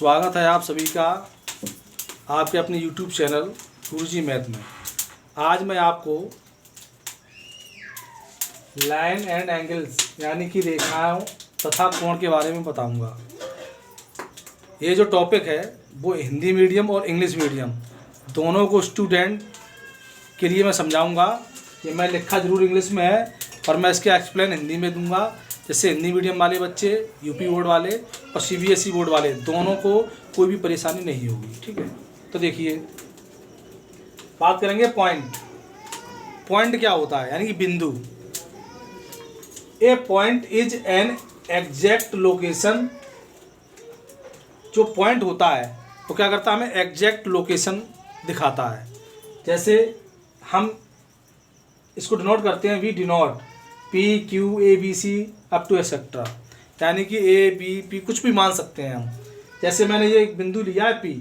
स्वागत है आप सभी का आपके अपने YouTube चैनल गुरुजी मैथ में। आज मैं आपको लाइन एंड एंगल्स यानी कि रेखाओं तथा कोण के बारे में बताऊंगा। ये जो टॉपिक है वो हिंदी मीडियम और इंग्लिश मीडियम दोनों को स्टूडेंट के लिए मैं समझाऊंगा। ये मैं लिखा ज़रूर इंग्लिश में है और मैं इसके एक्सप्लेन हिंदी में दूंगा, जिससे हिंदी मीडियम वाले बच्चे, यूपी बोर्ड वाले और सीबीएसई बोर्ड वाले दोनों को कोई भी परेशानी नहीं होगी। ठीक है, तो देखिए बात करेंगे पॉइंट। पॉइंट क्या होता है, यानी कि बिंदु। A point is an exact location. जो पॉइंट होता है वो क्या करता है, हमें एग्जैक्ट लोकेशन दिखाता है। जैसे हम इसको डिनोट करते हैं, we denote P Q A B C up to etcetera, यानी कि ए बी पी कुछ भी मान सकते हैं हम। जैसे मैंने ये एक बिंदु लिया है पी,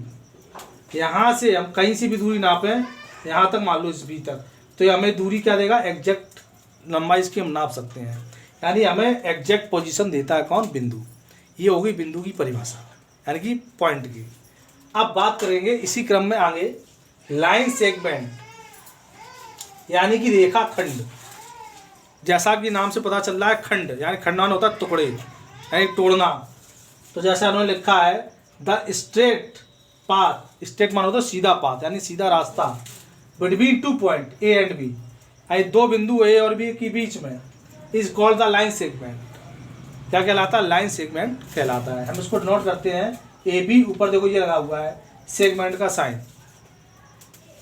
यहाँ से हम कहीं से भी दूरी नापें, यहाँ तक मान लो इस बी तक, तो ये हमें दूरी क्या देगा, एग्जैक्ट लंबाई इसकी हम नाप सकते हैं। यानी हमें एग्जैक्ट पोजीशन देता है कौन, बिंदु। ये होगी बिंदु की परिभाषा, यानी कि पॉइंट की। अब बात करेंगे इसी क्रम में आगे लाइन सेगमेंट यानी कि रेखा खंड। जैसा कि नाम से पता चल रहा है खंड, यानी खंडन होता है टुकड़े यानी तोड़ना। तो जैसे उन्होंने लिखा है द स्ट्रेट पाथ, स्ट्रेट मान होता है सीधा पाथ यानी सीधा रास्ता, between two point A and B, यानी दो बिंदु ए और बी के बीच में, is called the line segment. क्या कहलाता है, लाइन सेगमेंट कहलाता है। हम इसको नोट करते हैं ए बी, ऊपर देखो ये लगा हुआ है सेगमेंट का साइन।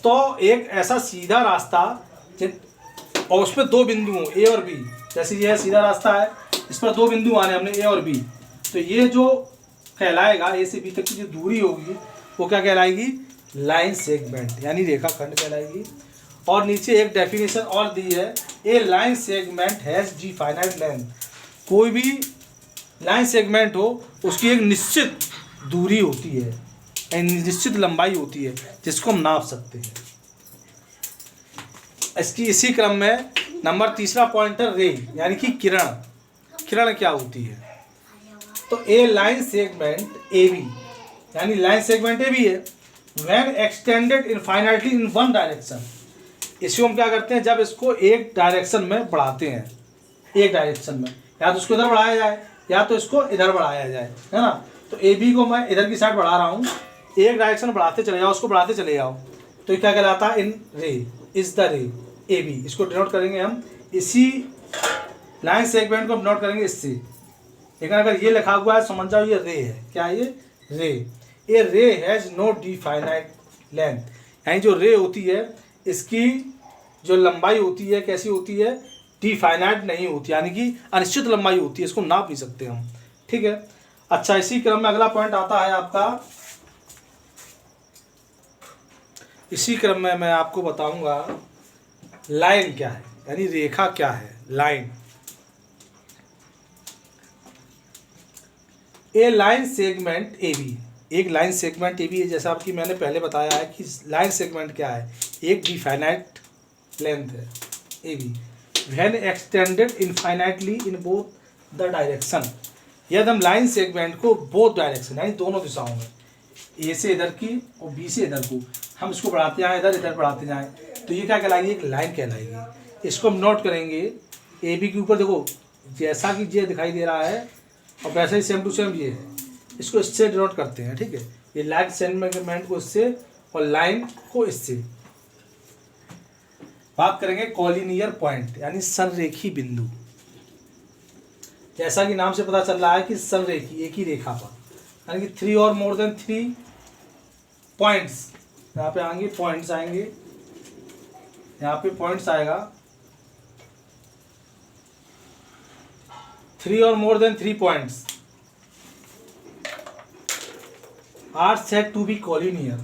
तो एक ऐसा सीधा रास्ता और उसमें दो बिंदु हों ए और बी, जैसे ये सीधा रास्ता है, इस पर दो बिंदु आने हमने ए और बी, तो ये जो कहलाएगा ए से बी तक की जो दूरी होगी वो क्या कहलाएगी, लाइन सेगमेंट यानी रेखा खंड कहलाएगी। और नीचे एक डेफिनेशन और दी है, a line segment has definite length. कोई भी लाइन सेगमेंट हो उसकी एक निश्चित दूरी होती है, निश्चित लंबाई होती है जिसको हम नाप सकते हैं। इसकी इसी क्रम में नंबर तीसरा पॉइंट है रे यानी कि किरण। किरण क्या होती है, तो ए लाइन सेगमेंट ए बी, यानी लाइन सेगमेंट ए बी है, when extended infinitely in one direction. इसको हम क्या करते हैं, जब इसको एक डायरेक्शन में बढ़ाते हैं, एक डायरेक्शन में, या तो इसको इधर बढ़ाया जाए या तो इसको इधर बढ़ाया जाए, है ना। तो ए बी को मैं इधर की साइड बढ़ा रहा हूँ, एक डायरेक्शन बढ़ाते चले जाओ, उसको बढ़ाते चले जाओ, तो ये क्या कहलाता है, इन रे इज द रे ए बी। इसको डिनोट करेंगे हम, इसी लाइन सेगमेंट को हम डिनोट करेंगे इससे। लेकिन अगर ये लिखा हुआ है समझ जाओ ये रे है, क्या है ये रे। ए रे हैज नो डिफाइनाइट लेंथ, यानी जो रे होती है इसकी जो लंबाई होती है कैसी होती है, डिफाइनाइट नहीं होती, यानी कि अनिश्चित लंबाई होती है, इसको नाप नहीं सकते हम। ठीक है, अच्छा इसी क्रम में अगला पॉइंट आता है आपका, इसी क्रम में मैं आपको बताऊंगा लाइन क्या है, यानी रेखा क्या है, line. A line segment A B, एक लाइन सेगमेंट ए बी है, जैसा आपकी मैंने पहले बताया है कि लाइन सेगमेंट क्या है, एक डिफाइनाइट लेंथ है A B, when extended infinitely in both the direction. यदि हम लाइन सेगमेंट को बोथ डायरेक्शन यानी दोनों दिशाओं में, ए से इधर की और बी से इधर को, हम इसको बढ़ाते जाएँ, इधर इधर बढ़ाते जाएँ, तो ये क्या कहलाएगी, एक लाइन कहलाएगी। इसको हम नोट करेंगे ए बी के ऊपर, देखो जैसा कि ये दिखाई दे रहा है और वैसे ही सेम टू सेम ये है, इसको इससे डिनोट करते हैं। ठीक है, ये लाइन सेगमेंट को इससे और लाइन को इससे। बात करेंगे कॉलिनियर पॉइंट यानी संरेखी बिंदु। जैसा कि नाम से पता चल रहा है कि संरेखी, एक ही रेखा पर, यानी कि 3 और मोर देन 3 पॉइंट्स, यहाँ पे आएंगे पॉइंट्स आएंगे, यहाँ पे पॉइंट्स आएगा, 3 और more than 3 points are said to be collinear.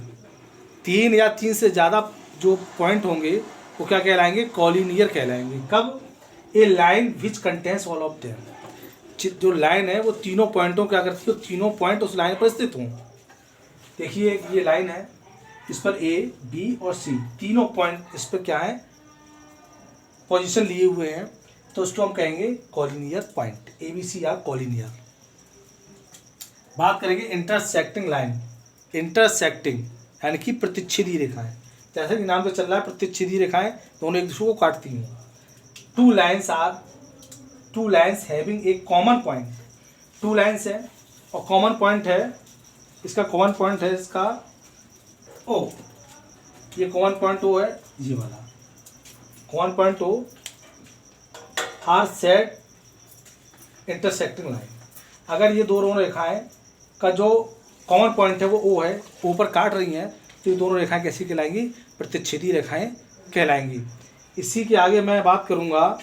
3 या 3 से ज़्यादा जो पॉइंट होंगे वो क्या कहलाएंगे, कॉलिनियर कहलाएंगे। कब, a line which contains all of them, जो लाइन है वो तीनों पॉइंटों क्या करती है, तीनों पॉइंट उस लाइन पर स्थित हों। देखिए ये लाइन है, इस पर ए बी और सी तीनों पॉइंट इस पर क्या है, पोजीशन लिए हुए हैं, तो उसको हम कहेंगे collinear point, A B C या कॉलिनियर। बात करेंगे इंटरसेक्टिंग लाइन। इंटरसेक्टिंग यानी कि प्रतिच्छेदी रेखाएं। जैसे कि नाम से चल रहा है प्रतिच्छेदी रेखाएं दोनों एक दूसरे को काटती हैं। टू लाइन्स हैविंग एक कॉमन पॉइंट। टू लाइन्स है और कॉमन पॉइंट है, इसका कॉमन पॉइंट है इसका ओ, ये कॉमन पॉइंट ओ है, ये वाला common point O are set intersecting line. अगर ये दोनों रेखाएं का जो कॉमन पॉइंट है वो ओ है, ऊपर काट रही हैं, तो ये दोनों रेखाएं कैसी कहलाएंगी? प्रतिच्छेदी रेखाएं कहलाएंगी। इसी के आगे मैं बात करूंगा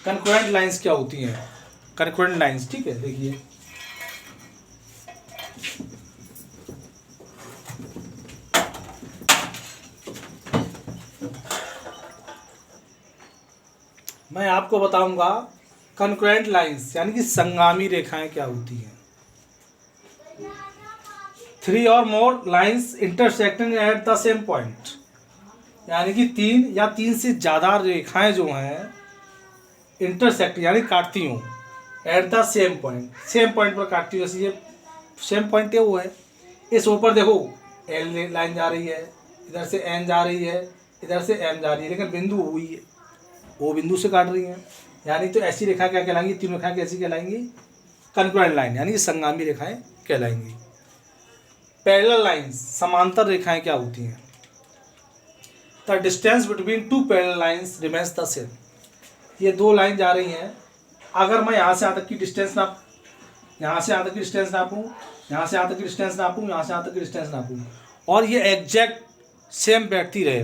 कनकरेंट लाइंस क्या होती हैं। कनकरेंट लाइंस, ठीक है, देखिए मैं आपको बताऊंगा कनकरेंट लाइंस यानी कि संगामी रेखाएं क्या होती हैं। 3 और more lines intersecting at the same point, यानी कि 3 या 3 से ज़्यादा रेखाएं जो हैं इंटरसेक्ट यानी काटती हूँ eight the same point, same point पर काटती हूँ। जैसे ये सेम पॉइंट है वो है, इस ऊपर देखो एल लाइन जा रही है, इधर से एन जा रही है, इधर से एम जा रही है, लेकिन बिंदु हुई है वो बिंदु से काट रही हैं, यानी तो ऐसी रेखा क्या कहलाएंगी? तीन रेखाएं कैसी कहलाएंगी? कनकरेंट लाइन यानी संगामी रेखाएं कहलाएंगी। पैरेलल लाइंस समांतर रेखाएं क्या होती हैं? The distance between to parallel lines remains the same. ये दो लाइन जा रही हैं, अगर मैं यहाँ से यहाँ तक की डिस्टेंस नाप, यहाँ से यहाँ तक की डिस्टेंस नापूँ, यहाँ से यहाँ तक की डिस्टेंस नापूँ, यहाँ से यहाँ तक की डिस्टेंस नापूँ, और ये एग्जैक्ट सेम बैठती रहे,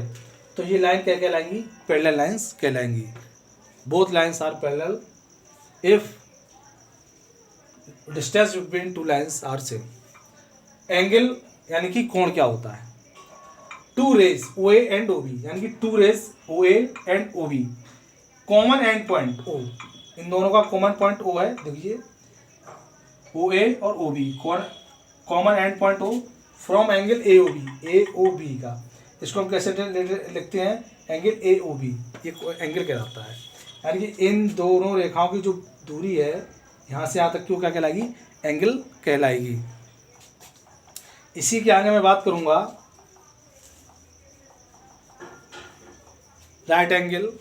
तो ये लाइन क्या कहलाएंगी? पैरेलल लाइंस कहलाएंगी। Both lines are parallel if distance between two lines are same. Angle यानी कि कोण क्या होता है? Two rays O A and O B, यानी कि two rays O A and O B, common end point O, इन दोनों का कॉमन पॉइंट ओ है, देखिए ओ ए और O B, common end point O from angle A O B का, इसको हम कैसे लिखते हैं? एंगल ए ओ बी, ये एंगल कहलाता है। यानी कि इन दोनों रेखाओं की जो दूरी है यहाँ से यहाँ तक की वो क्या कहलाएगी? एंगल कहलाएगी। इसी के आगे मैं बात करूंगा राइट एंगल,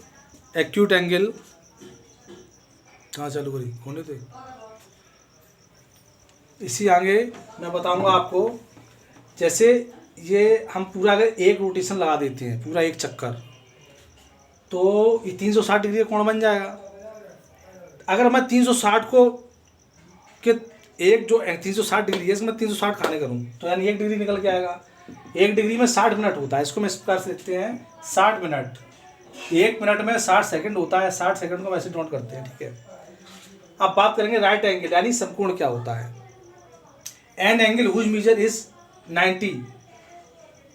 एक्यूट एंगल, कहाँ चालू करी होने थे। इसी आगे मैं बताऊंगा आपको, जैसे ये हम पूरा अगर एक रोटेशन लगा देते हैं, पूरा एक चक्कर, तो ये 360 डिग्री का कोण बन जाएगा। अगर मैं 360 को कि एक जो 360 डिग्री है इसमें 360 खाने करूँ तो यानी 1 डिग्री निकल के आएगा। 1 डिग्री में 60 मिनट होता है, इसको मैं इस प्रकार से लिखते हैं 60 मिनट। 1 मिनट में 60 सेकंड होता है, 60 सेकंड को वैसे नोट करते हैं, ठीक है। अब बात करेंगे राइट एंगल यानी समकोण क्या होता है। An angle whose measure is 90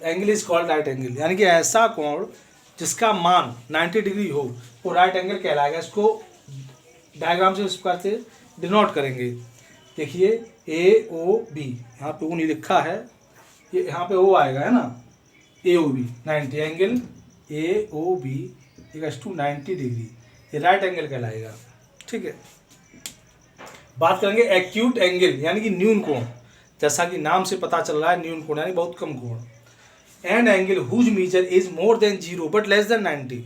angle is called right angle, यानी कि ऐसा कोण जिसका मान 90 डिग्री हो वो राइट एंगल कहलाएगा। इसको डायग्राम से इस प्रकार से डिनोट करेंगे। देखिए ए ओ बी, यहाँ पे ओ नहीं लिखा है, ये यहाँ पे ओ आएगा, है ना, A O B 90 angle A O B equals to 90 degree, ये राइट एंगल कहलाएगा, ठीक है। बात करेंगे एक्यूट एंगल यानी कि न्यून कोण, जैसा कि नाम से पता चल रहा है न्यून कोण यानी बहुत कम कोण। An angle whose measure is more than 0 but less than 90,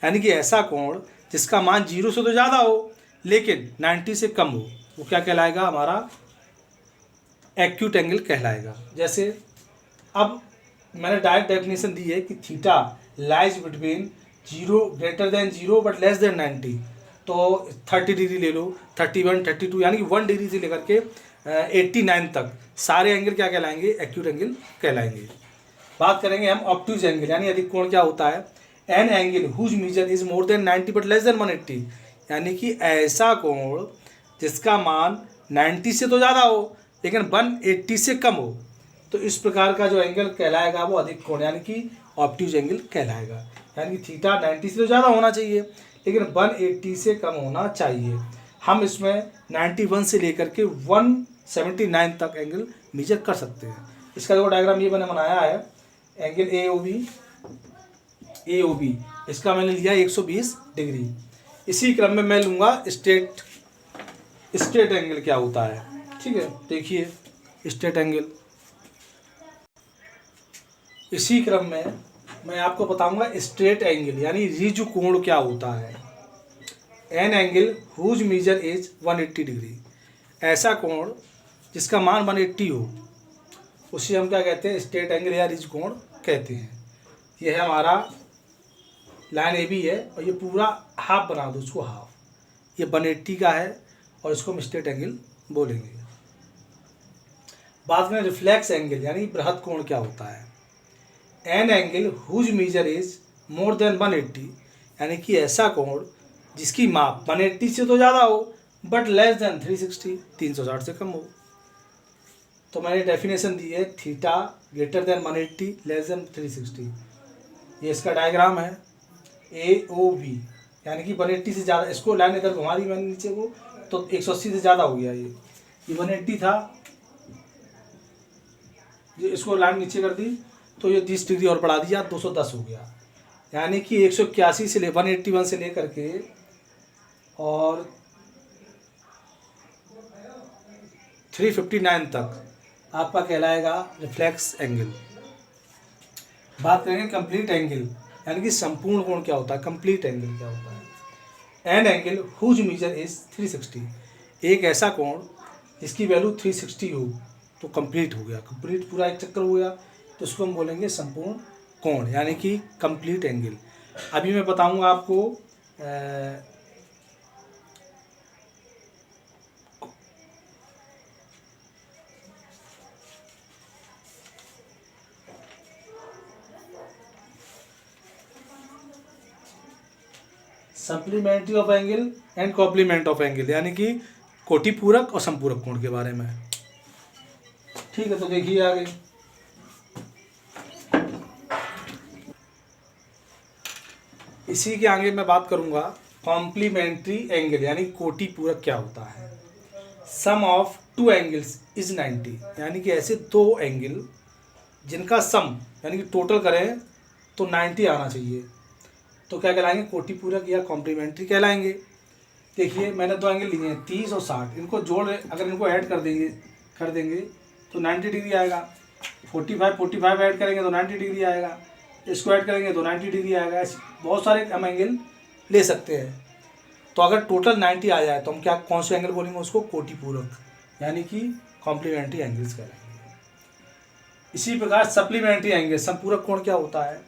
यानी कि ऐसा कोण जिसका मान 0 से तो ज़्यादा हो लेकिन 90 से कम हो, वो क्या कहलाएगा? हमारा एक्यूट एंगल कहलाएगा। जैसे अब मैंने डायरेक्ट डेफिनेशन दी है कि theta lies between 0 greater than 0 but less than 90, तो 30 डिग्री ले लो, 31, 32, यानी कि 1 डिग्री से लेकर के 89 तक सारे एंगल क्या कहलाएंगे? एक्यूट एंगल कहलाएंगे। बात करेंगे हम ऑब्ट्यूज एंगल यानी अधिक कोण क्या होता है। An angle whose measure is more than 90 but less than 180, यानी कि ऐसा कोण जिसका मान 90 से तो ज़्यादा हो लेकिन 180 से कम हो, तो इस प्रकार का जो एंगल कहलाएगा वो अधिक कोण यानी कि ऑब्ट्यूज एंगल कहलाएगा। यानी कि थीटा 90 से तो ज़्यादा होना चाहिए लेकिन 180 से कम होना चाहिए। हम इसमें 91 से लेकर के 179 तक एंगल मेजर कर सकते हैं। इसका जो डायग्राम ये मैंने बनाया है, एंगल ए ओ बी इसका मैंने लिया 120 डिग्री। इसी क्रम में मैं लूँगा स्ट्रेट एंगल क्या होता है, ठीक है, देखिए स्ट्रेट एंगल। इसी क्रम में मैं आपको बताऊंगा स्ट्रेट एंगल यानी रिजु कोण क्या होता है। An angle whose measure is 180 degree, ऐसा कोण जिसका मान 180 हो उसे हम क्या कहते हैं, स्ट्रेट एंगल या रिज कोण कहते हैं। यह है हमारा लाइन ए बी है और ये पूरा हाफ बना दो उसको, हाफ, ये 180 का है और इसको हम स्ट्रेट एंगल बोलेंगे। बाद में रिफ्लेक्स एंगल यानी बृहद कोण क्या होता है। An angle whose measure is more than 180, यानी कि ऐसा कोण जिसकी माप 180 से तो ज़्यादा हो बट लेस देन 360, 360 से कम हो। तो मैंने डेफिनेशन दी है, theta greater than 180 less than 360। ये इसका डायग्राम है ए ओ बी, यानी कि 180 से ज़्यादा, इसको लाइन इधर घुमा दी मैंने नीचे को तो 180 से ज़्यादा हो गया। ये 180 था, ये इसको लाइन नीचे कर दी तो ये 30 डिग्री और बढ़ा दिया, 210 हो गया। यानी कि 181 से 181 से लेकर के और 359 तक आपका कहलाएगा रिफ्लेक्स एंगल। बात करेंगे कंप्लीट एंगल, यानी कि संपूर्ण कोण क्या होता है, कंप्लीट एंगल क्या होता है। An angle whose measure is 360, एक ऐसा कोण जिसकी वैल्यू 360 हो तो कंप्लीट हो गया, कंप्लीट पूरा एक चक्कर हो गया, तो उसको हम बोलेंगे संपूर्ण कोण यानी कि कंप्लीट एंगल। अभी मैं बताऊंगा आपको supplementary of angle and complement of angle, यानी कि कोटि पूरक और संपूरक कोण के बारे में। ठीक है, तो देखिए आगे। इसी के आगे मैं बात करूंगा कॉम्प्लीमेंट्री एंगल यानी कोटि पूरक क्या होता है। Sum of two angles is 90, यानी कि ऐसे दो एंगल जिनका सम यानी कि टोटल करें तो 90 आना चाहिए, तो क्या कहलाएंगे, कोटि पूरक या कॉम्प्लीमेंट्री कहलाएंगे। देखिए मैंने दो एंगल लिए हैं 30 और 60, इनको जोड़ अगर इनको ऐड कर देंगे तो 90 डिग्री आएगा। 45 ऐड करेंगे तो 90 डिग्री आएगा, इसको ऐड करेंगे तो 90 डिग्री आएगा। ऐसे बहुत सारे हम एंगल ले सकते हैं। तो अगर टोटल 90 आ जाए तो हम क्या कौन से एंगल बोलेंगे उसको, कोटि पूरक यानी कि कॉम्प्लीमेंट्री एंगल्स कहलाएंगे। इसी प्रकार सप्लीमेंट्री एंगल संपूरक कोण क्या होता है।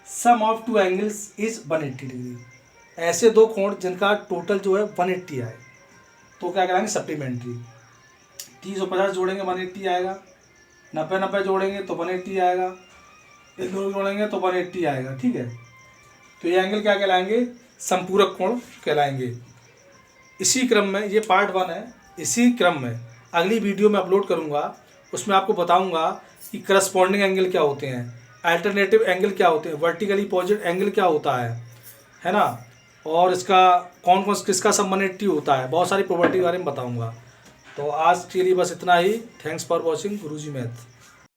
Sum of two angles is 180 degree, ऐसे दो कोण जिनका टोटल जो है 180 आए तो क्या कहलाएंगे, सप्लीमेंट्री। 30 और 50 जोड़ेंगे 180 आएगा, 90 जोड़ेंगे तो 180 आएगा, ये दो जोड़ेंगे तो 180 आएगा। ठीक है, तो ये एंगल क्या कहलाएंगे, संपूरक कोण कहलाएंगे। इसी क्रम में ये पार्ट 1 है। इसी क्रम में अगली वीडियो में अपलोड करूँगा, उसमें आपको बताऊँगा कि करस्पॉन्डिंग एंगल क्या होते हैं, अल्टरनेटिव एंगल क्या होते हैं, वर्टिकली अपोजिट एंगल क्या होता है ना, और इसका कौन कौन किसका सब 180 होता है, बहुत सारी प्रॉपर्टी के बारे में बताऊंगा। तो आज के लिए बस इतना ही। Thanks for watching Guruji math.